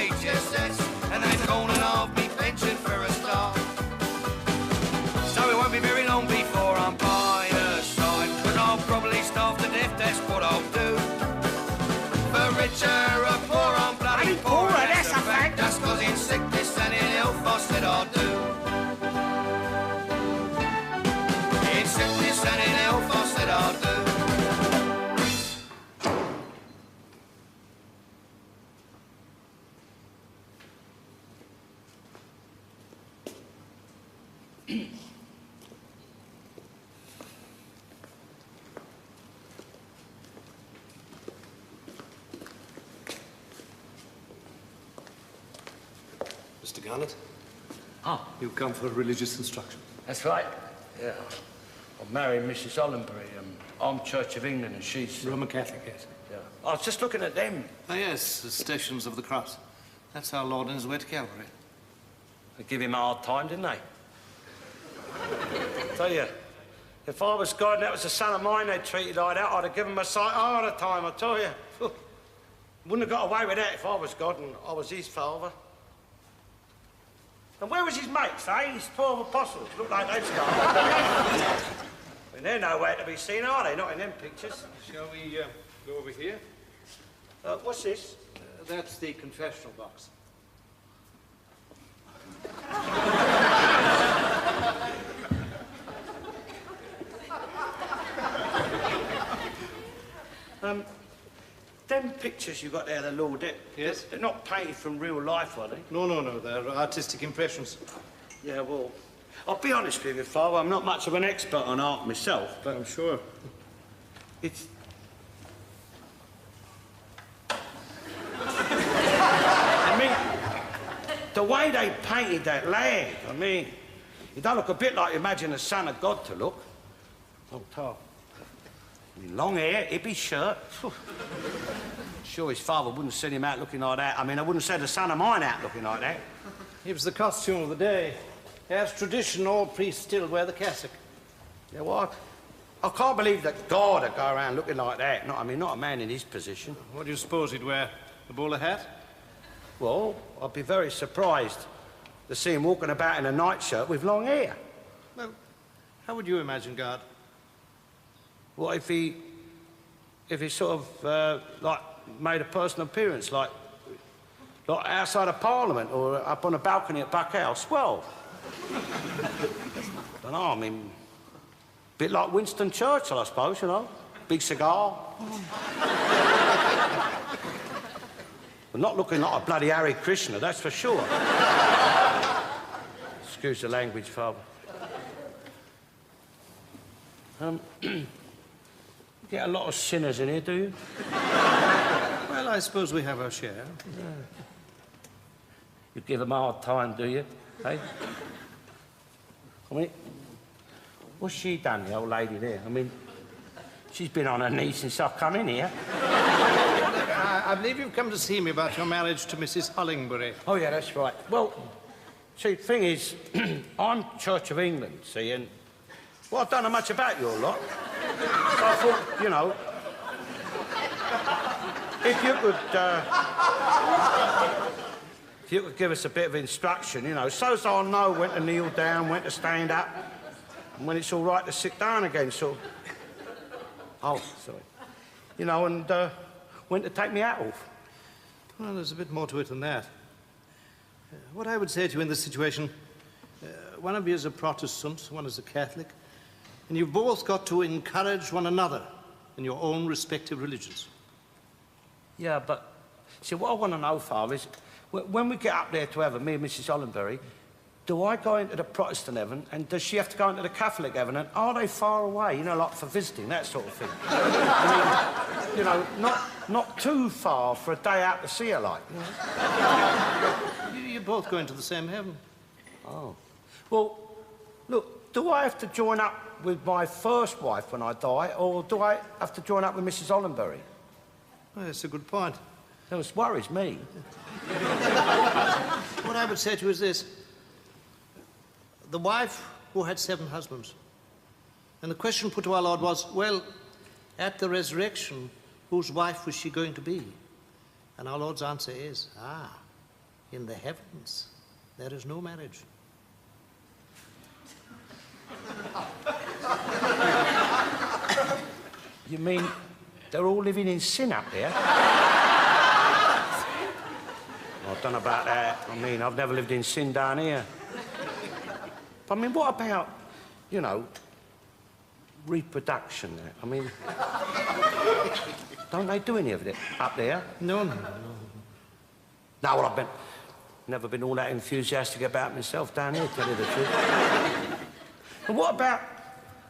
HSS, and they've gone and halved me pension for a start. So it won't be very long before I'm by her side, 'cause I'll probably starve to death, that's what I'll do. For richer or poor, I'm bloody poor, that's a fact. That's 'cause in sickness and in health I said I'll do. In sickness and in health I said I'll do. Mr. Garnett? Ah. You've come for religious instruction. That's right. Yeah. I'm marrying Mrs. Ollenbury. I'm Church of England and she's... Roman Catholic, yes. Yeah. I was just looking at them. Oh, yes, the Stations of the Cross. That's our Lord on his way to Calvary. They give him a hard time, didn't they? Tell you, if I was God and that was a son of mine they treated like that, I'd have given him a sight harder time, I tell you. Wouldn't have got away with that if I was God and I was his father. And where was his mates, eh? His 12 apostles. Look like they've started. I mean, they're nowhere to be seen, are they? Not in them pictures. Shall we go over here? What's this? That's the confessional box. Them pictures you got there, the Lord, yes? They're not painted from real life, are they? No, no, no, they're artistic impressions. Yeah, well, I'll be honest with you, Father, I'm not much of an expert on art myself, but... I'm sure. It's... I mean, the way they painted that lad, I mean, it don't look a bit like you imagine a son of God to look. Oh, tall. Long hair, hippie shirt. Sure his father wouldn't send him out looking like that. I mean, I wouldn't send a son of mine out looking like that. It was the costume of the day. As tradition, all priests still wear the cassock. Yeah, well, I can't believe that God would go around looking like that. I mean, not a man in his position. What do you suppose he'd wear? A bowler hat? Well, I'd be very surprised to see him walking about in a nightshirt with long hair. Well, how would you imagine God? What if he sort of, like, made a personal appearance, like outside of Parliament or up on a balcony at Buck House? Well, I don't know, I mean, a bit like Winston Churchill, I suppose, you know? Big cigar. Well, not looking like a bloody Hare Krishna, that's for sure. Excuse the language, Father. Get a lot of sinners in here, do you? Well, I suppose we have our share. Yeah. You give them a hard time, do you? Hey? I mean, what's she done, the old lady there? I mean, she's been on her knees since I've come in here. I believe you've come to see me about your marriage to Mrs. Hollingbury. Oh, yeah, that's right. Well, see, the thing is, I'm Church of England, see, and... Well, I don't know much about your lot. So I thought, you know, if you could give us a bit of instruction, you know, so as I'll know when to kneel down, when to stand up, and when it's all right to sit down again, sort of. Oh, sorry. You know, and when to take me hat off. Well, there's a bit more to it than that. What I would say to you in this situation, one of you is a Protestant, one is a Catholic, and you've both got to encourage one another in your own respective religions. Yeah, but, see, what I want to know, Father, is when we get up there to heaven, me and Mrs. Ollenbury, do I go into the Protestant heaven, and does she have to go into the Catholic heaven, and are they far away, you know, like for visiting, that sort of thing? I mean, you know, not too far for a day out to see her, like. You know? You're both going to the same heaven. Oh. Well, look, do I have to join up with my first wife when I die, or do I have to join up with Mrs. Ollenbury? Well, that's a good point. That worries me. What I would say to you is this. The wife who had 7 husbands. And the question put to our Lord was, well, at the resurrection, whose wife was she going to be? And our Lord's answer is, In the heavens, there is no marriage. You mean they're all living in sin up there? I don't know about that. I mean, I've never lived in sin down here. But, I mean, what about, you know, reproduction? I mean, don't they do any of it up there? No. No, well, I've never been all that enthusiastic about myself down here, to tell you the truth. And what about,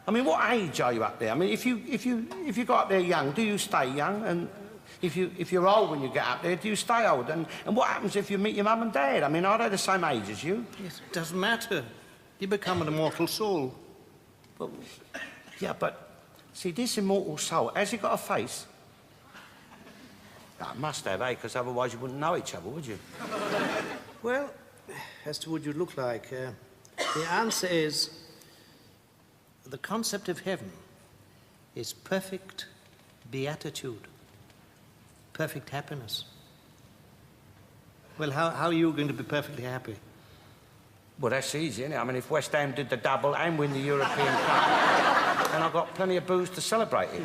I mean, what age are you up there? I mean, if you go up there young, do you stay young? And if you're old when you get up there, do you stay old? And what happens if you meet your mum and dad? I mean, are they the same age as you? Yes, it doesn't matter. You become an immortal soul. But, yeah, but, see, this immortal soul, has he got a face? I must have, eh? Because otherwise you wouldn't know each other, would you? Well, as to what you look like, the answer is the concept of heaven is perfect beatitude, perfect happiness. Well, how are you going to be perfectly happy? Well, that's easy, isn't it? I mean, if West Ham did the double and win the European Cup, then I've got plenty of booze to celebrate it.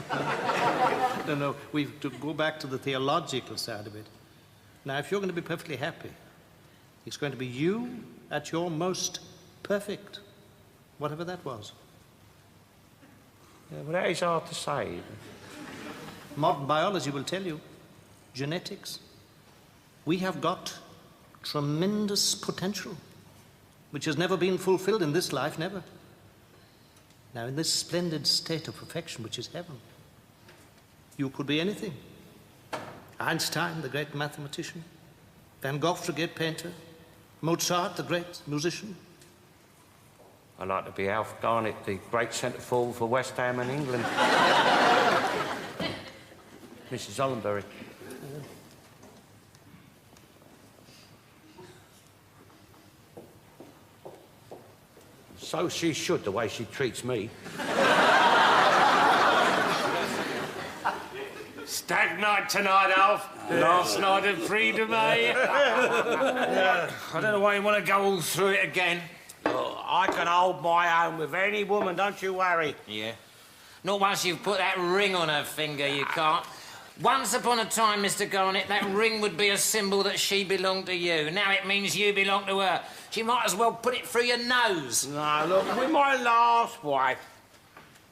No, we've to go back to the theological side of it. Now, if you're going to be perfectly happy, it's going to be you at your most perfect, whatever that was. Yeah, well, that is hard to say. Modern biology will tell you, genetics, we have got tremendous potential, which has never been fulfilled in this life, never. Now, in this splendid state of perfection, which is heaven, you could be anything. Einstein, the great mathematician, Van Gogh, the great painter, Mozart, the great musician. I'd like to be Alf Garnett, the great centre-forward for West Ham and England. Mrs. Ollenbury. So she should, the way she treats me. Stag night tonight, Alf. Last night of freedom, eh? I don't know why you want to go all through it again. Oh, I can hold my own with any woman, don't you worry. Yeah. Not once you've put that ring on her finger, you can't. Once upon a time, Mr. Garnett, that ring would be a symbol that she belonged to you. Now it means you belong to her. She might as well put it through your nose. No, look, with my last wife,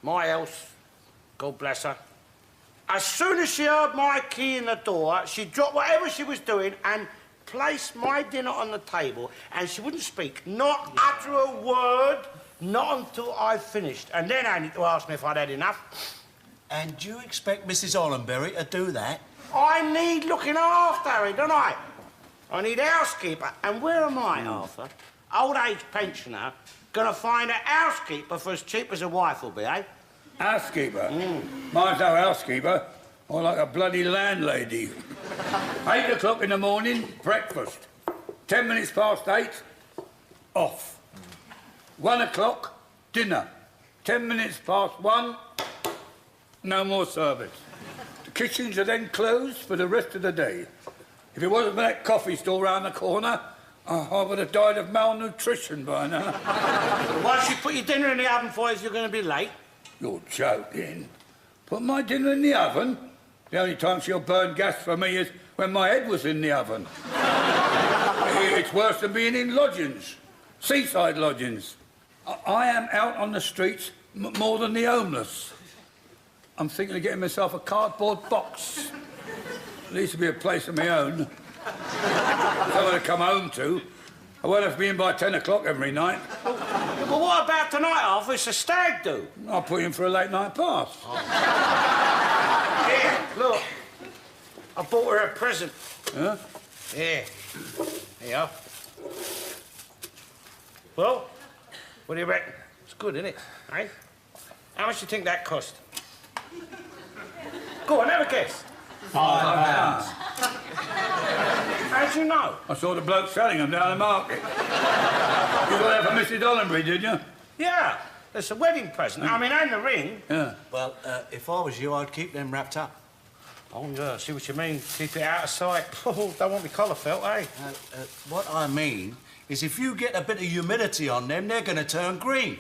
my else, God bless her, as soon as she heard my key in the door, she dropped whatever she was doing and placed my dinner on the table, and she wouldn't speak, not utter a word, not until I finished. And then only to ask me if I'd had enough. And do you expect Mrs. Ollenbury to do that? I need looking after, Harry, don't I? I need a housekeeper. And where am I, Arthur? Old age pensioner, gonna find a housekeeper for as cheap as a wife will be, eh? Housekeeper? Mine's no housekeeper. More like a bloody landlady. 8 o'clock in the morning, breakfast. 10 minutes past 8, off. 1 o'clock, dinner. 10 minutes past 1, no more service. The kitchens are then closed for the rest of the day. If it wasn't for that coffee store round the corner, I would have died of malnutrition by now. Why should you put your dinner in the oven for if you're going to be late? You're joking. Put my dinner in the oven? The only time she'll burn gas for me is when my head was in the oven. It's worse than being in lodgings. Seaside lodgings. I am out on the streets more than the homeless. I'm thinking of getting myself a cardboard box. At least to be a place of my own. Somewhere to come home to. I won't have to be in by 10 o'clock every night. Yeah, but what about tonight, Arthur? It's a stag do. I'll put you in for a late night pass. Here, look. I bought her a present. Huh? Here. Here you are. Well, what do you reckon? It's good, isn't it? Eh? How much do you think that cost? Go on, have a guess. £5. How'd you know? I saw the bloke selling them down the market. You got that for Mrs. Ollenbury, did you? Yeah, it's a wedding present. I mean, and the ring. Yeah. Well, if I was you, I'd keep them wrapped up. Oh, yeah, see what you mean. Keep it out of sight. Oh, don't want me collar felt, eh? What I mean is if you get a bit of humidity on them, they're going to turn green.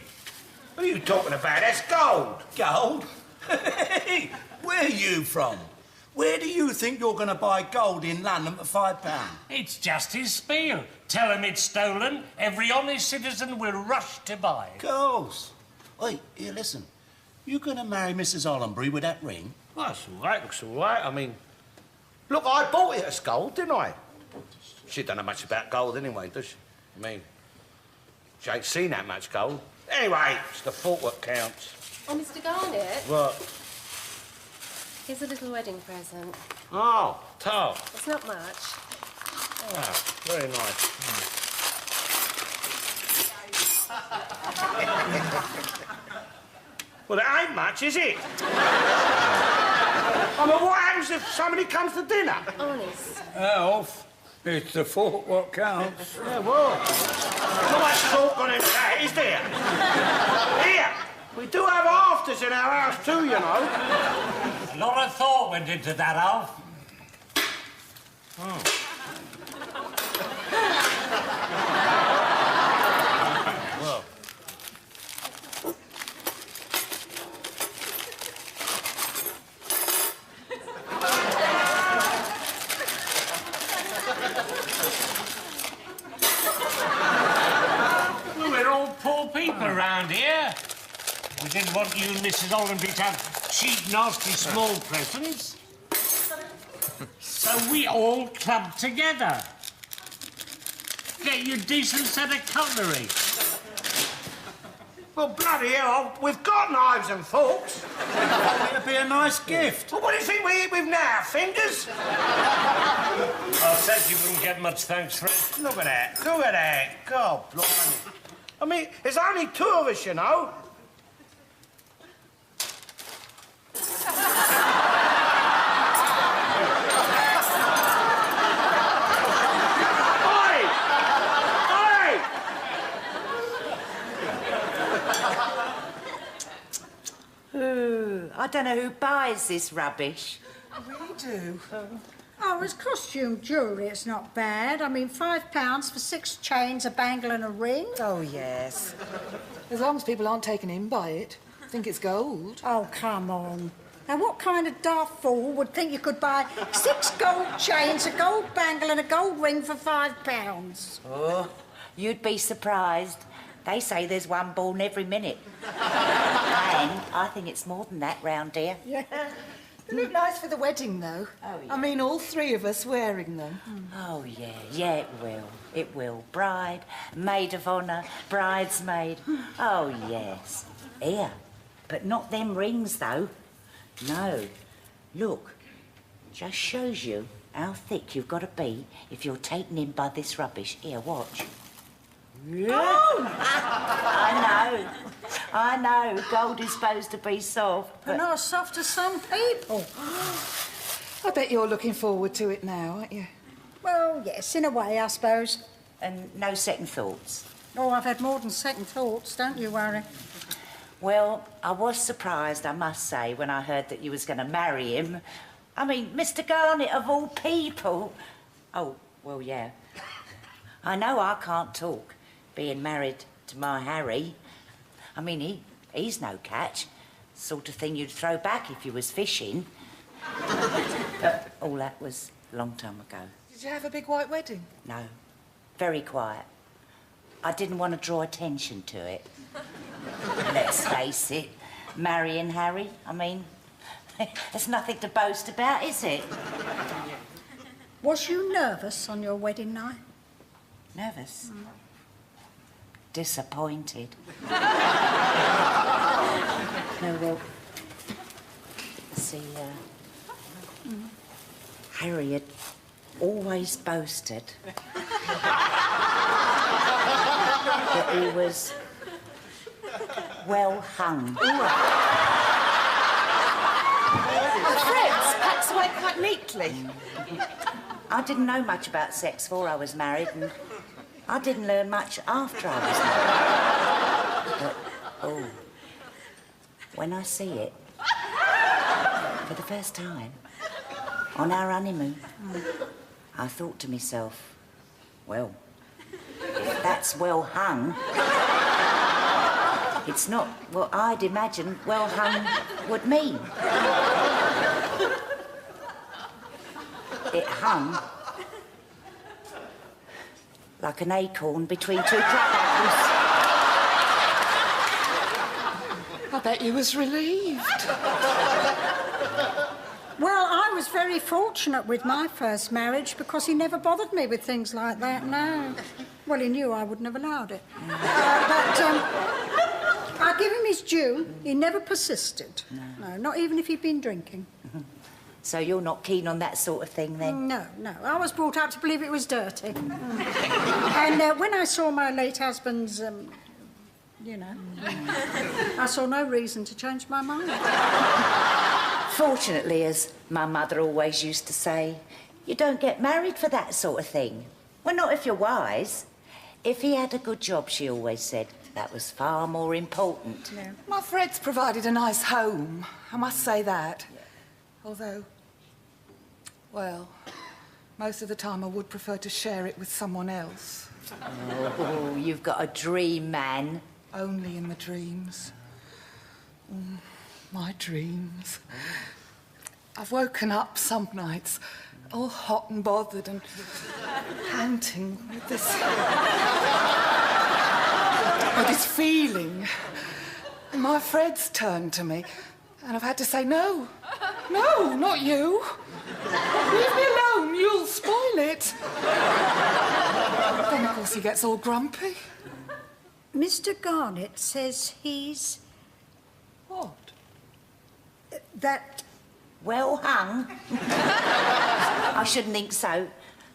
What are you talking about? That's gold. Gold? Hey, where are you from? Where do you think you're going to buy gold in London for £5? It's just his spiel. Tell him it's stolen. Every honest citizen will rush to buy Of it. course. Oi, here, listen. You going to marry Mrs. Hollenbury with that ring? Well, that's all right. Looks all right. I mean, look, I bought it as gold, didn't I? She don't know much about gold anyway, does she? I mean, she ain't seen that much gold. Anyway, it's the thought what counts. Oh, Mr. Garnett, What? here's a little wedding present. Oh, tall. It's not much. Oh, very nice. Well, it ain't much, is it? I mean, what happens if somebody comes to dinner? Honest. Alf, it's the thought what counts. Yeah, well, not much thought gone into that, is there? Here, we do have afters in our house too, you know. A lot of thought went into that, Alf. Well. We're all poor people around here. We didn't want you and Mrs. Hollenby to have cheap, nasty, small presents. So we all clubbed together. Get you a decent set of cutlery. Well, bloody hell, we've got knives and forks. It'd be a nice gift. Well, what do you think we eat with now? Fingers? I said you wouldn't get much thanks for it. Look at that. Look at that. God, blimey. I mean, there's only two of us, you know. Oi! Oi! Ooh, I don't know who buys this rubbish. We do. Oh, it's costume jewellery. It's not bad. I mean, £5 for 6 chains, a bangle and a ring. Oh, yes. As long as people aren't taken in by it. Think it's gold. Oh, come on. Now, what kind of daft fool would think you could buy 6 gold chains, a gold bangle and a gold ring for £5? Oh, you'd be surprised. They say there's one born every minute. And I think it's more than that round here. Yeah. They look nice for the wedding, though. Oh, yeah. I mean, all 3 of us wearing them. Oh, yeah. Yeah, it will. It will. Bride, maid of honour, bridesmaid. Oh, yes. Here. But not them rings, though. No. Look. Just shows you how thick you've got to be if you're taken in by this rubbish. Here, watch. Oh! I know. Gold is supposed to be soft, But but... not as soft as some people. I bet you're looking forward to it now, aren't you? Well, yes, in a way, I suppose. And no second thoughts. Oh, I've had more than second thoughts, don't you worry. Well, I was surprised, I must say, when I heard that you was going to marry him. I mean, Mr. Garnett, of all people. Oh, well, yeah. I know I can't talk, being married to my Harry. I mean, he's no catch. Sort of thing you'd throw back if you was fishing. But all that was a long time ago. Did you have a big white wedding? No, very quiet. I didn't want to draw attention to it. Let's face it, marrying Harry, I mean, there's nothing to boast about, is it? Was you nervous on your wedding night? Nervous? Disappointed. No, well, see, Harry had always boasted that he was well hung. Fred's packs away quite neatly. I didn't know much about sex before I was married, and I didn't learn much after I was married. But, oh, when I see it, for the first time, On our honeymoon, I thought to myself, well, if that's well hung, it's not what I'd imagined well hung would mean. It hung like an acorn between two crackers. I bet you was relieved. Well, I was very fortunate with my first marriage because he never bothered me with things like that, no. Well, he knew I wouldn't have allowed it. I give him his due. He never persisted. No, not even if he'd been drinking. So you're not keen on that sort of thing, then? No, no. I was brought up to believe it was dirty. And when I saw my late husband's, you know, I saw no reason to change my mind. Fortunately, as my mother always used to say, you don't get married for that sort of thing. Well, not if you're wise. If he had a good job, she always said, that was far more important. Yeah. My Fred's provided a nice home, I must say that. Although, well, most of the time I would prefer to share it with someone else. Oh, you've got a dream, man. Only in the dreams. My dreams. I've woken up some nights all hot and bothered and panting with this feeling. And my Fred's turned to me and I've had to say, no, not you. Leave me alone, you'll spoil it. Then, of course, he gets all grumpy. Mr. Garnett says he's... What? That... Well hung. I shouldn't think so.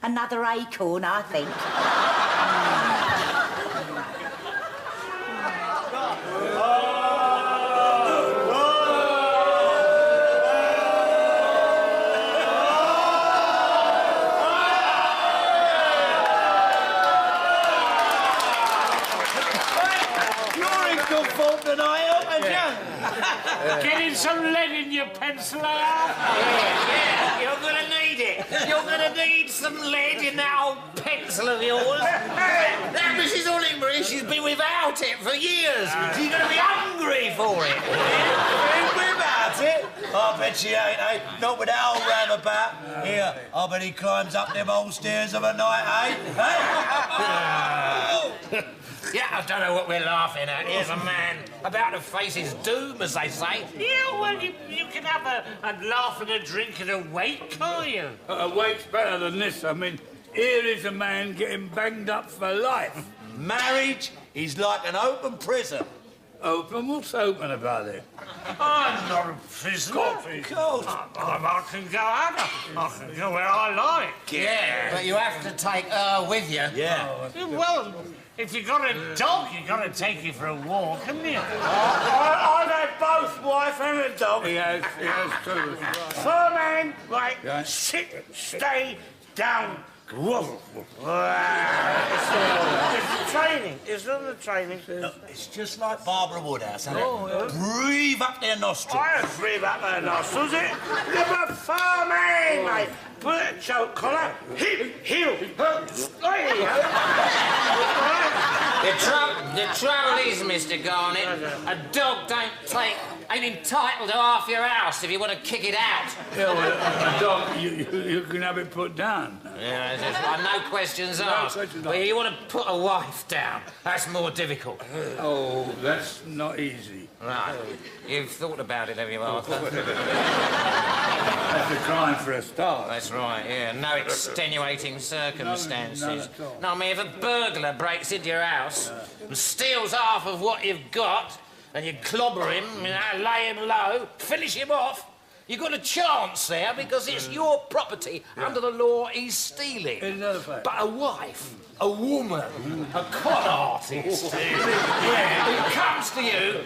Another acorn, I think. Getting some lead in your pencil, Yeah, you're gonna need it. You're gonna need some lead in that old pencil of yours. That Mrs. Ullingbury, she's been without it for years. She's gonna be hungry for it. Without it? I bet she ain't, eh? Not with that old roundabout. Here, I bet he climbs up them old stairs of a night, eh? Yeah, I don't know what we're laughing at. Here's a man about to face his doom, as they say. Yeah, well, you can have a laugh and a drink and a wake, can't you? A wake's better than this. I mean, here is a man getting banged up for life. Marriage is like an open prison. Open? What's open about it? I'm not a prisoner. Of course. I can go out. I can go where I like. Yeah, but you have to take her with you. Yeah. Well, if you got a dog, you got to take it for a walk, haven't you? I've had both wife and a dog. He has too. Fur man, right, Yeah. sit, stay, down. Woof. It's the training. It's not the training. Look, it's just like Barbara Woodhouse, isn't it? Breathe up their nostrils. I breathe up their nostrils, it. You're a fur man, mate. Put a choke collar, hip, heel, The trouble is, Mr. Garnett, a dog ain't entitled to half your house if you want to kick it out. Yeah, well, a dog, you can have it put down. Yeah, no questions asked. Well, you want to put a wife down. That's more difficult. Oh, that's not easy. Right. You've thought about it, have you, Arthur? That's a crime for a start. That's right, yeah. No extenuating circumstances. None at all. No, I mean, if a burglar breaks into your house and steals half of what you've got, and you clobber him, lay him low, finish him off, you've got a chance there because it's your property. Under the law, he's stealing. But a wife, a woman, a con artist, who comes to you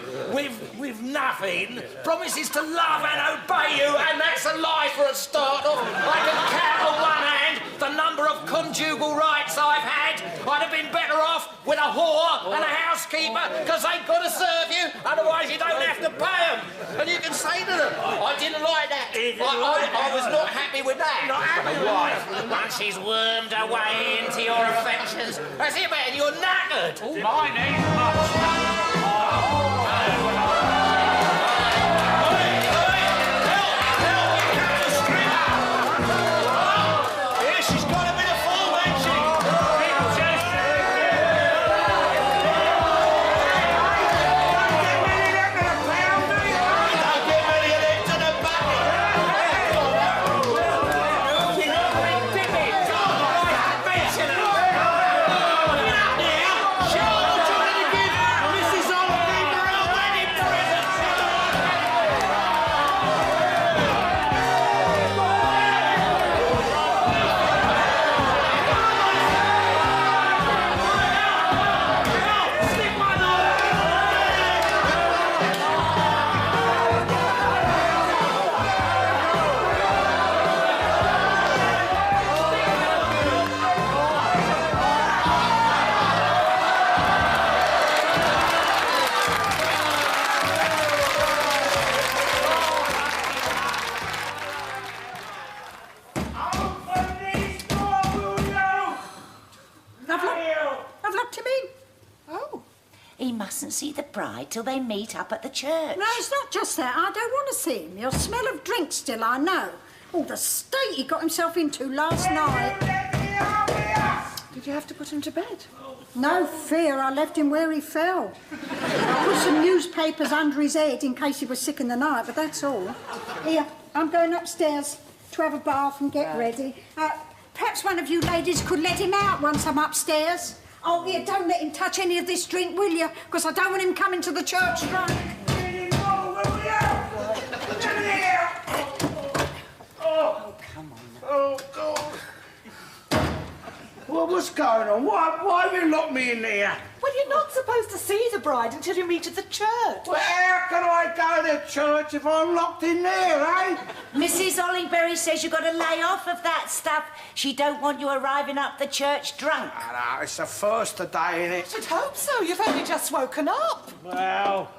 with nothing, promises to love and obey you, and that's a lie for a start off. Like a cat on one hand, the number of of conjugal rights I've had, I'd have been better off with a whore and a housekeeper, because they've got to serve you, otherwise you don't have to pay them. And you can say to them, I didn't like that. I was not happy with that. Not happy with wife, once she's wormed her way into your affections, that's it, man, you're knackered. Mine ain't much. See the bride till they meet up at the church. No, it's not just that. I don't want to see him. He'll smell of drink still, I know. Oh, the state he got himself into last night. Did you have to put him to bed? No fear, I left him where he fell. I put some newspapers under his head in case he was sick in the night, but that's all. Here, I'm going upstairs to have a bath and get ready. Perhaps one of you ladies could let him out once I'm upstairs. Oh, yeah, don't let him touch any of this drink, will you? Because I don't want him coming to the church drunk. Oh, come on. Oh, God. Well, what's going on? Why have you locked me in there? Well, you're not supposed to see the bride until you meet at the church. Well, how can I go to church if I'm locked in there, eh? Mrs. Ollingberry says you've got to lay off of that stuff. She don't want you arriving up the church drunk. No, it's the first today, innit? I'd hope so. You've only just woken up. Well,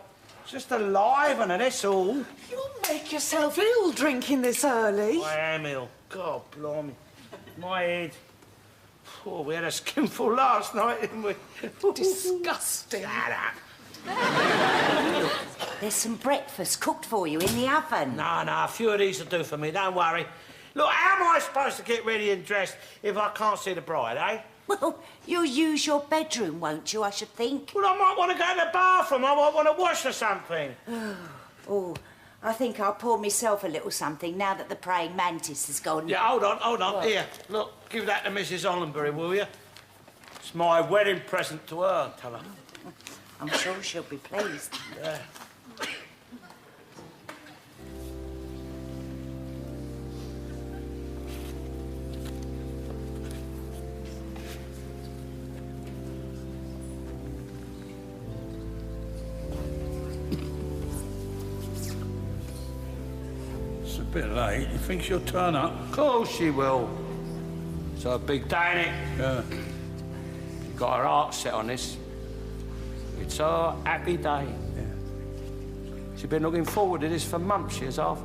just alive and that's all. You'll make yourself ill drinking this early. I am ill. God, blimey. My head. Oh, we had a skinful last night, didn't we? Disgusting. Shut up. There's some breakfast cooked for you in the oven. No, a few of these will do for me, don't worry. Look, how am I supposed to get ready and dressed if I can't see the bride, eh? Well, you'll use your bedroom, won't you, I should think? Well, I might want to go to the bathroom. I might want to wash or something. Oh, I think I'll pour myself a little something now that the praying mantis has gone. Yeah, hold on. What? Here, look, give that to Mrs. Ollingberry, will you? It's my wedding present to her, tell her. I'm sure she'll be pleased. Yeah. It's a bit late. You think she'll turn up? Of course she will. It's her big day, innit? Yeah. She's got her heart set on this. It's her happy day. Yeah. She's been looking forward to this for months, she has, half.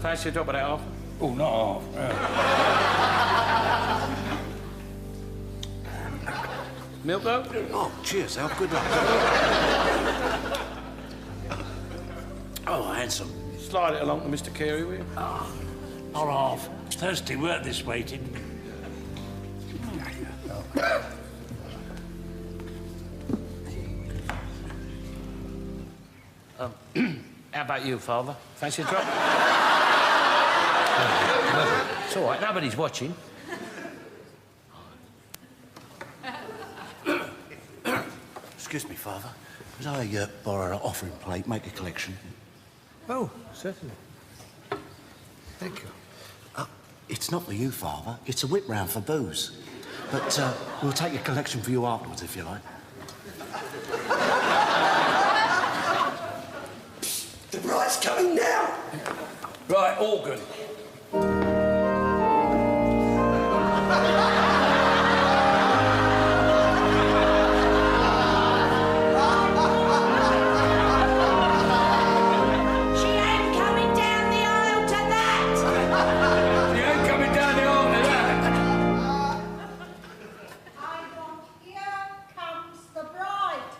Fancy a drop of that off? Oh, not half. Yeah. Milk, though? Oh, cheers, Al. Good luck. Oh, handsome. Slide it along to Mr. Carey, will you? Not half. Thirsty work this waiting. How about you, Father? Fancy a drop? It's all right, nobody's watching. Excuse me, Father. Could I borrow an offering plate, make a collection? Oh, certainly. Thank you. It's not for you, Father. It's a whip round for booze. But we'll take your collection for you afterwards, if you like. The bride's coming now. Right, organ. She ain't coming down the aisle to that. She ain't coming down the aisle to that. I want Here Comes the Bride.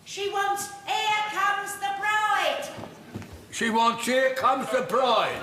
She wants Here Comes the Bride. She wants Here Comes the Bride.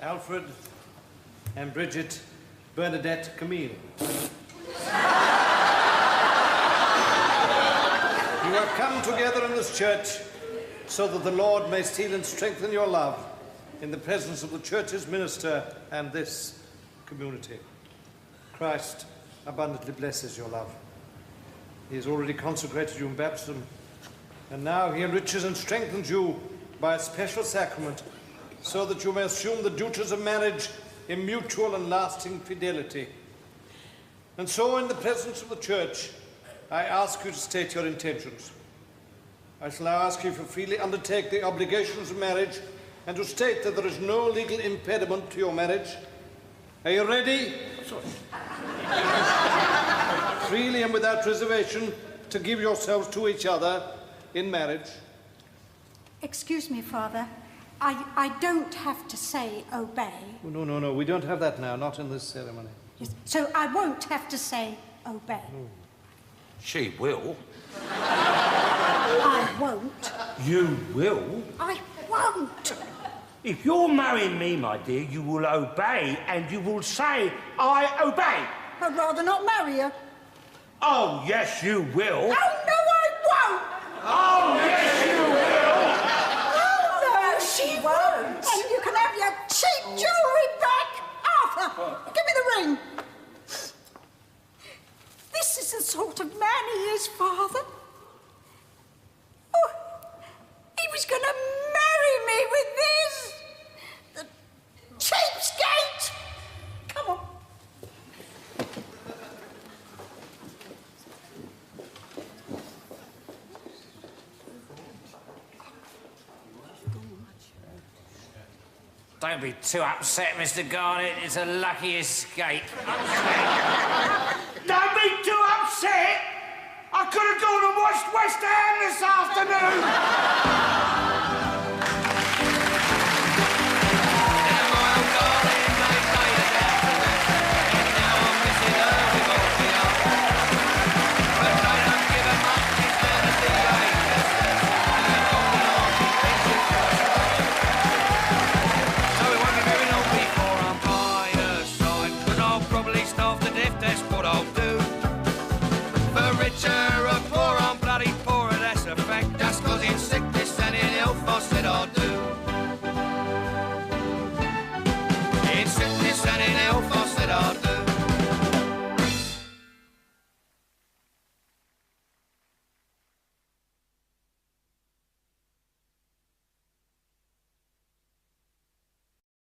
Alfred and Bridget Bernadette Camille. You have come together in this church so that the Lord may seal and strengthen your love in the presence of the church's minister and this community. Christ abundantly blesses your love. He has already consecrated you in baptism, and now he enriches and strengthens you by a special sacrament so that you may assume the duties of marriage in mutual and lasting fidelity. And so, in the presence of the church, I ask you to state your intentions. I shall now ask you to freely undertake the obligations of marriage and to state that there is no legal impediment to your marriage. Are you ready? Freely and without reservation to give yourselves to each other in marriage. Excuse me, Father. I don't have to say obey. Oh, no, we don't have that now, not in this ceremony. Yes, so I won't have to say obey. She will. I won't. You will? I won't. If you're marrying me, my dear, you will obey and you will say, I obey. I'd rather not marry you. Oh, yes, you will. Oh, no, I won't. Oh, yes, you will. She won't. And you can have your cheap jewellery back. Arthur, give me the ring. This is the sort of man he is, Father. Oh, he was going to marry me with this. The cheapskate. Come on. Don't be too upset, Mr. Garnett. It's a lucky escape. Don't be too upset. I could have gone and watched West Ham this afternoon.